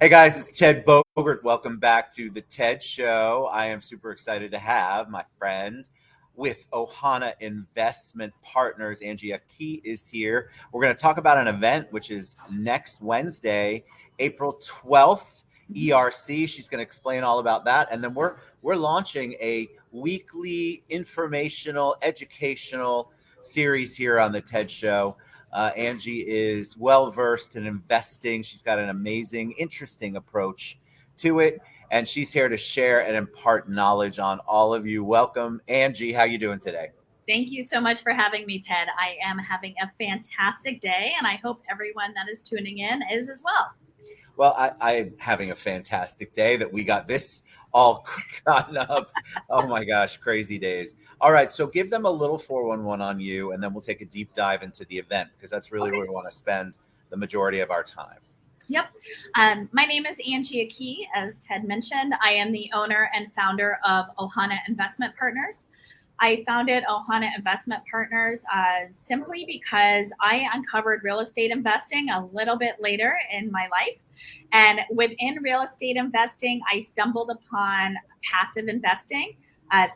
Hey guys, it's Ted Bogert. Welcome back to the TED Show. I am super excited to have my friend with Ohana Investment Partners. Angie Aki is here. We're going to talk about an event which is next Wednesday, April 12th, ERC. She's going to explain all about that. And then we're launching a weekly informational, educational series here on the TED Show. Angie is well versed in investing. She's got an amazing, interesting approach to it, and she's here to share and impart knowledge on all of you. Welcome, Angie. How you doing today? Thank you so much for having me, Ted. I am having a fantastic day, and I hope everyone that is tuning in is as well. Well, I'm having a fantastic day that we got this all gotten up. Oh my gosh, crazy days. All right, so give them a little 411 on you, and then we'll take a deep dive into the event because that's really Okay. where we want to spend the majority of our time. Yep. My name is Angie Aki. As Ted mentioned, I am the owner and founder of Ohana Investment Partners. I founded Ohana Investment Partners simply because I uncovered real estate investing a little bit later in my life. And within real estate investing, I stumbled upon passive investing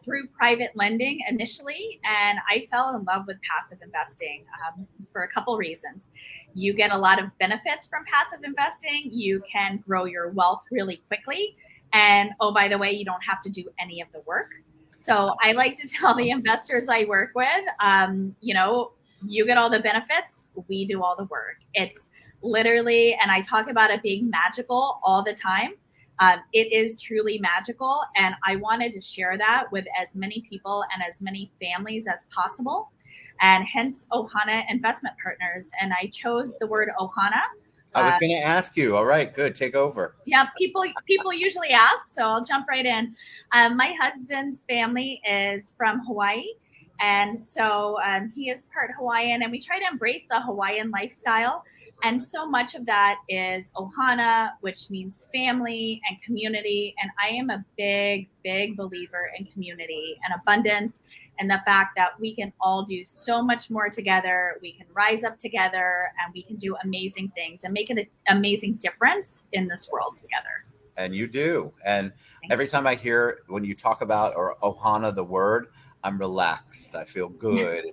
through private lending initially. And I fell in love with passive investing for a couple reasons. You get a lot of benefits from passive investing. You can grow your wealth really quickly. And oh, by the way, you don't have to do any of the work. So I like to tell the investors I work with, you get all the benefits, we do all the work. It's literally, and I talk about it being magical all the time. It is truly magical. And I wanted to share that with as many people and as many families as possible. And hence Ohana Investment Partners. And I chose the word Ohana. I was Uh, going to ask you. All right, good. Take over. yeah, people usually ask, so I'll jump right in. My husband's family is from Hawaii, and so he is part Hawaiian, and we try to embrace the Hawaiian lifestyle. And so much of that is ohana, which means family and community. And I am a big, big believer in community and abundance and the fact that we can all do so much more together. We can rise up together and we can do amazing things and make an amazing difference in this world Yes. together. And you do. And Thank every time I hear when you talk about or Ohana the word, I'm relaxed. I feel good.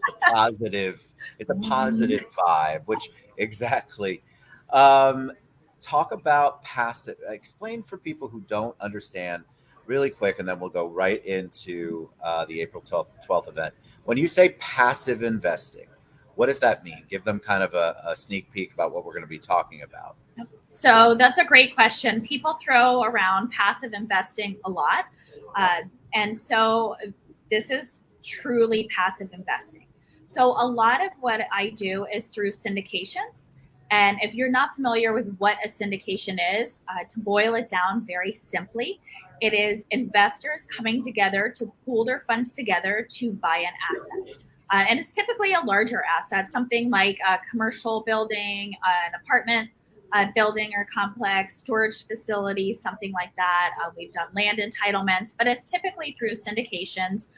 It's a you. positive vibe, which exactly. Um, talk about passive. Explain for people who don't understand really quick, and then we'll go right into the April 12th event. When you say passive investing, what does that mean? Give them kind of a sneak peek about what we're going to be talking about. So that's a great question. People throw around passive investing a lot. Uh, and so this is truly passive investing. So a lot of what I do is through syndications. And if you're not familiar with what a syndication is, to boil it down very simply, it is investors coming together to pool their funds together to buy an asset. And it's typically a larger asset, something like a commercial building, an apartment building or complex, storage facility, something like that. We've done land entitlements, but it's typically through syndications.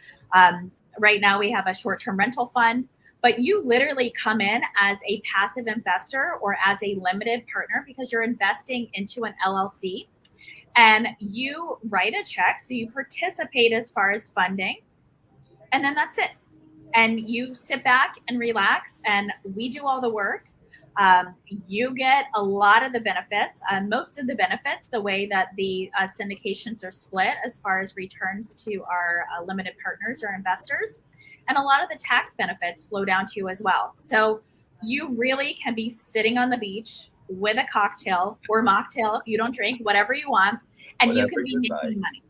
Right now, we have a short term rental fund, but you literally come in as a passive investor or as a limited partner because you're investing into an LLC and you write a check. So you participate as far as funding, and then that's it. And you sit back and relax, and we do all the work. You get a lot of the benefits, most of the benefits, the way that the syndications are split as far as returns to our limited partners or investors. And a lot of the tax benefits flow down to you as well. So you really can be sitting on the beach with a cocktail or mocktail if you don't drink, whatever you want, and you can Whatever be you'd like. making money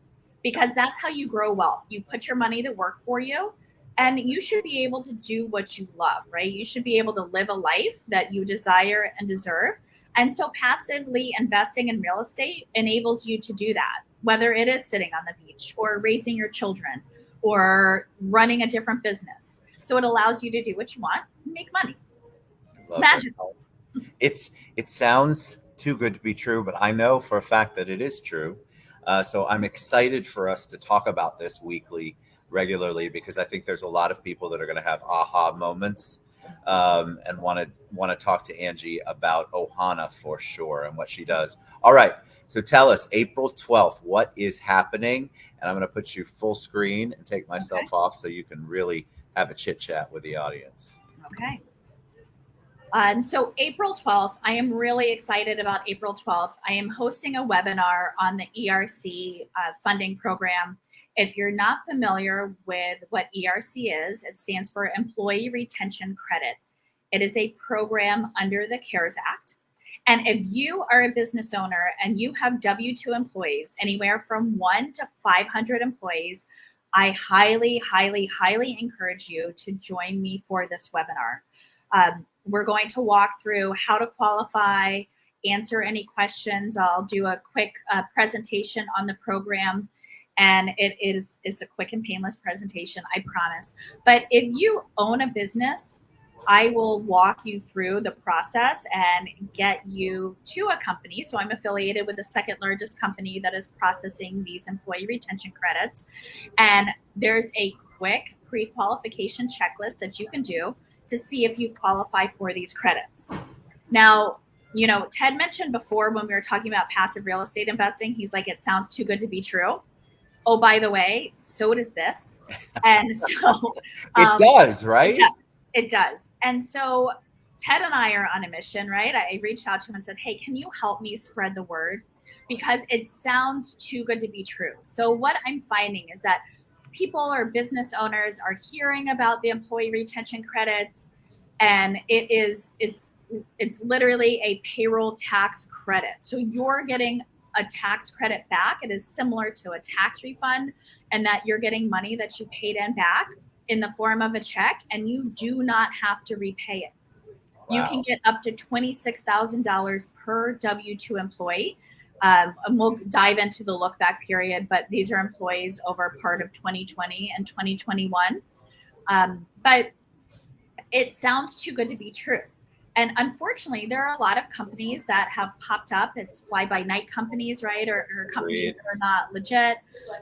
because that's how you grow wealth. You put your money to work for you, and you should be able to do what you love, right? You should be able to live a life that you desire and deserve. And so passively investing in real estate enables you to do that, whether it is sitting on the beach or raising your children or running a different business. So it allows you to do what you want and make money. It's Love it. magical. It sounds too good to be true, but I know for a fact that it is true. So I'm excited for us to talk about this weekly, regularly, because I think there's a lot of people that are going to have aha moments and want to talk to Angie about Ohana for sure and what she does. All right. So tell us, April 12th, what is happening? And I'm going to put you full screen and take Okay. myself off so you can really have a chit chat with the audience. Okay. So April 12th, I am really excited about April 12th. I am hosting a webinar on the ERC funding program. If you're not familiar with what ERC is, it stands for Employee Retention Credit. It is a program under the CARES Act. And if you are a business owner and you have W-2 employees, anywhere from 1 to 500 employees, I highly, highly, highly encourage you to join me for this webinar. We're going to walk through how to qualify, answer any questions. I'll do a quick presentation on the program, and it's a quick and painless presentation, I promise. But if you own a business, I will walk you through the process and get you to a company. So I'm affiliated with the second largest company that is processing these employee retention credits. And there's a quick pre-qualification checklist that you can do to see if you qualify for these credits. Now, Ted mentioned before when we were talking about passive real estate investing, he's like, it sounds too good to be true. Oh, by the way, so does this. And so It does, it right? does. It does. And so Ted and I are on a mission, right? I reached out to him and said, hey, can you help me spread the word? Because it sounds too good to be true. So what I'm finding is that people or business owners are hearing about the employee retention credits, and it's literally a payroll tax credit. So you're getting a tax credit back. It is similar to a tax refund, and that you're getting money that you paid in back in the form of a check, and you do not have to repay it. You can Wow. get up to $26,000 per W-2 employee. And we'll dive into the look back period, but these are employees over part of 2020 and 2021. But it sounds too good to be true. And unfortunately, there are a lot of companies that have popped up. It's fly by night companies, right? Or companies Agreed. that are not legit.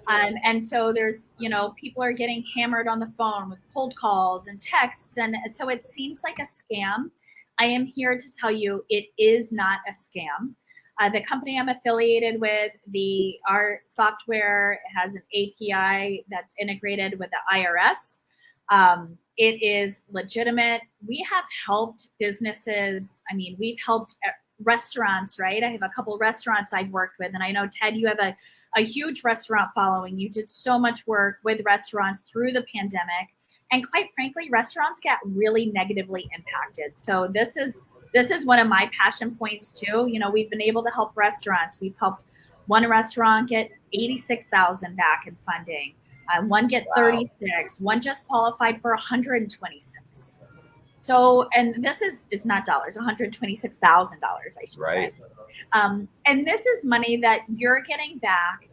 And so there's, people are getting hammered on the phone with cold calls and texts. And so it seems like a scam. I am here to tell you it is not a scam. The company I'm affiliated with, our software has an API that's integrated with the IRS. It is legitimate. We have helped businesses. I mean, we've helped restaurants, right? I have a couple restaurants I've worked with, and I know, Ted, you have a huge restaurant following. You did so much work with restaurants through the pandemic. And quite frankly, restaurants get really negatively impacted. So this is one of my passion points too. We've been able to help restaurants. We've helped one restaurant get 86,000 back in funding. One get Wow. 36. One just qualified for 126. So, and it's not dollars, $126,000, I should say. Right. And this is money that you're getting back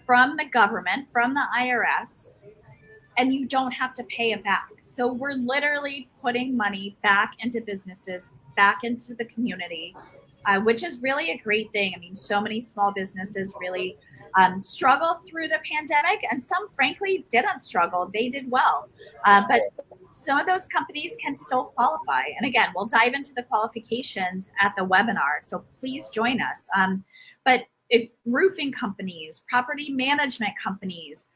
from the government, from the IRS, and you don't have to pay it back. So we're literally putting money back into businesses, back into the community, which is really a great thing. I mean, so many small businesses really struggled through the pandemic, and some, frankly, didn't struggle. They did well. But some of those companies can still qualify. And again, we'll dive into the qualifications at the webinar. So please join us. But if roofing companies, property management companies,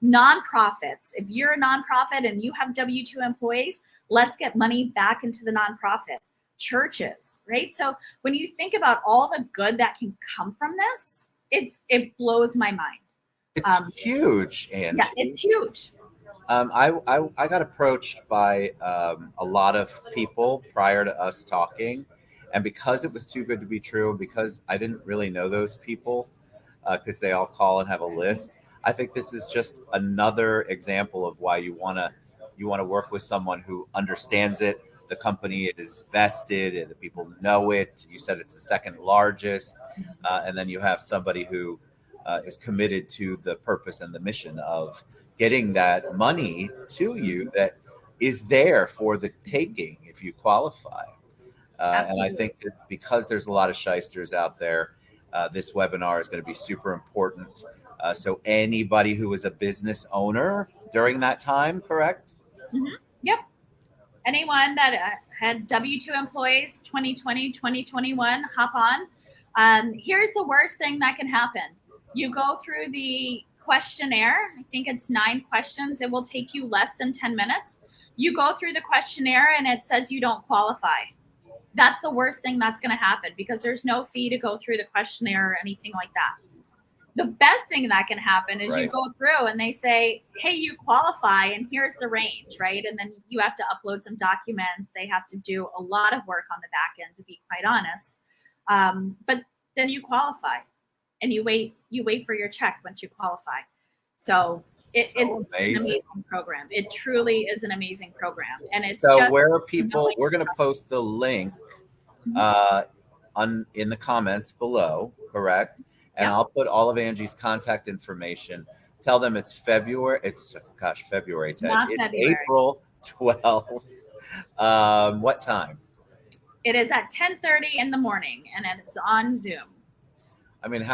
nonprofits, if you're a nonprofit and you have W-2 employees, let's get money back into the nonprofit. Churches, right? So when you think about all the good that can come from this, it blows my mind. It's huge, Yeah, Angie. it's huge. I got approached by a lot of people prior to us talking, and because it was too good to be true, because I didn't really know those people, because they all call and have a list. I think this is just another example of why you want to work with someone who understands it. The company is vested, and the people know it. You said it's the second largest, and then you have somebody who is committed to the purpose and the mission of getting that money to you that is there for the taking if you qualify. And I Absolutely. think that because there's a lot of shysters out there, this webinar is going to be super important. So anybody who is a business owner during that time, correct? Mm-hmm. Yep. Anyone that had W-2 employees, 2020, 2021, hop on. Here's the worst thing that can happen. You go through the questionnaire. I think it's 9 questions. It will take you less than 10 minutes. You go through the questionnaire and it says you don't qualify. That's the worst thing that's going to happen because there's no fee to go through the questionnaire or anything like that. The best thing that can happen is you go through and they say, hey, you qualify and here's the range, right? And then you have to upload some documents. They have to do a lot of work on the back end, to be quite honest. But then you qualify and you wait for your check once you qualify. So it's an amazing program. It truly is an amazing program. And it's so just where are people, we're going to post the link in the comments below, correct? And I'll put all of Angie's contact information. Tell them it's February. It's February 10th. Not It's February. April 12th. What time? It is at 10:30 in the morning, and it's on Zoom. I mean,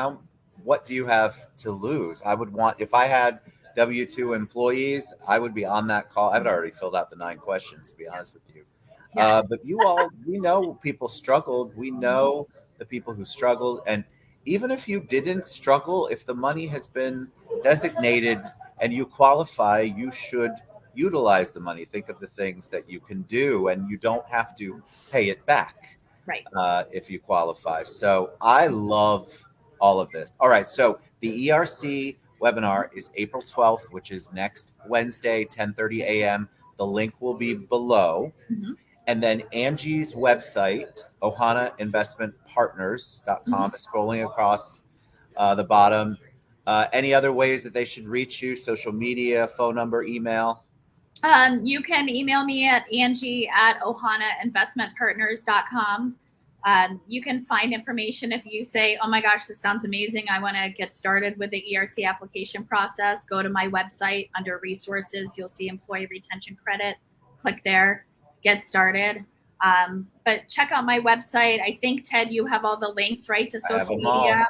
what do you have to lose? I would want, if I had W-2 employees, I would be on that call. I've already filled out the 9 questions, to be honest with you. But you all, we know people struggled. We know the people who struggled. And even if you didn't struggle, if the money has been designated and you qualify, you should utilize the money. Think of the things that you can do, and you don't have to pay it back if you qualify. So I love all of this. All right. So the ERC webinar is April 12th, which is next Wednesday, 10:30 a.m. The link will be below. And then Angie's website, ohanainvestmentpartners.com, is scrolling across the bottom. Any other ways that they should reach you? Social media, phone number, email? You can email me at Angie@ohanainvestmentpartners.com. You can find information if you say, oh my gosh, this sounds amazing. I want to get started with the ERC application process. Go to my website under resources. You'll see employee retention credit. Click there, get started. But check out my website. I think, Ted, you have all the links, right, to social media.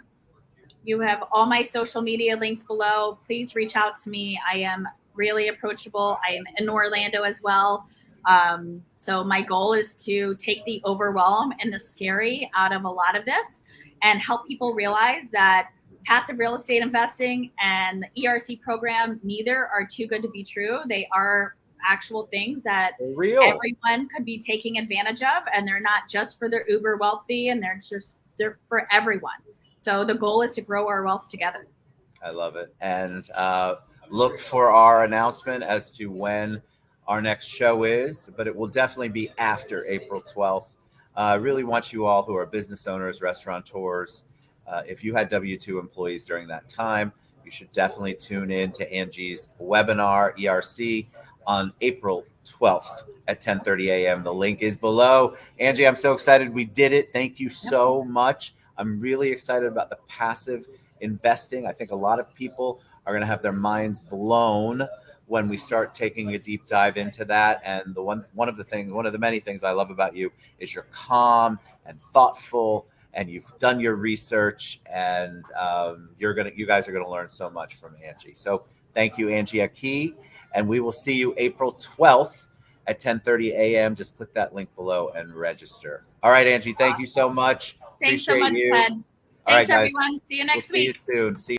You have all my social media links below. Please reach out to me. I am really approachable. I am in Orlando as well. So my goal is to take the overwhelm and the scary out of a lot of this and help people realize that passive real estate investing and the ERC program, neither are too good to be true. They are actual things that everyone could be taking advantage of, and they're not just for the uber wealthy, and they're for everyone. So the goal is to grow our wealth together. I love it. And look for our announcement as to when our next show is, but it will definitely be after April 12th. I really want you all who are business owners, restaurateurs, if you had W-2 employees during that time, you should definitely tune in to Angie's webinar, ERC, on April 12th at 10:30 a.m. The link is below. Angie, I'm so excited we did it. Thank you so much. I'm really excited about the passive investing. I think a lot of people are going to have their minds blown when we start taking a deep dive into that. And one of the many things I love about you is you're calm and thoughtful, and you've done your research, and you guys are gonna learn so much from Angie. So thank you, Angie Aki, and we will see you April 12th at 10:30 a.m. Just click that link below and register. All right, Angie, thank you so much. Thanks so much, Ted. Thanks, everyone. See you next week. See you soon. See you.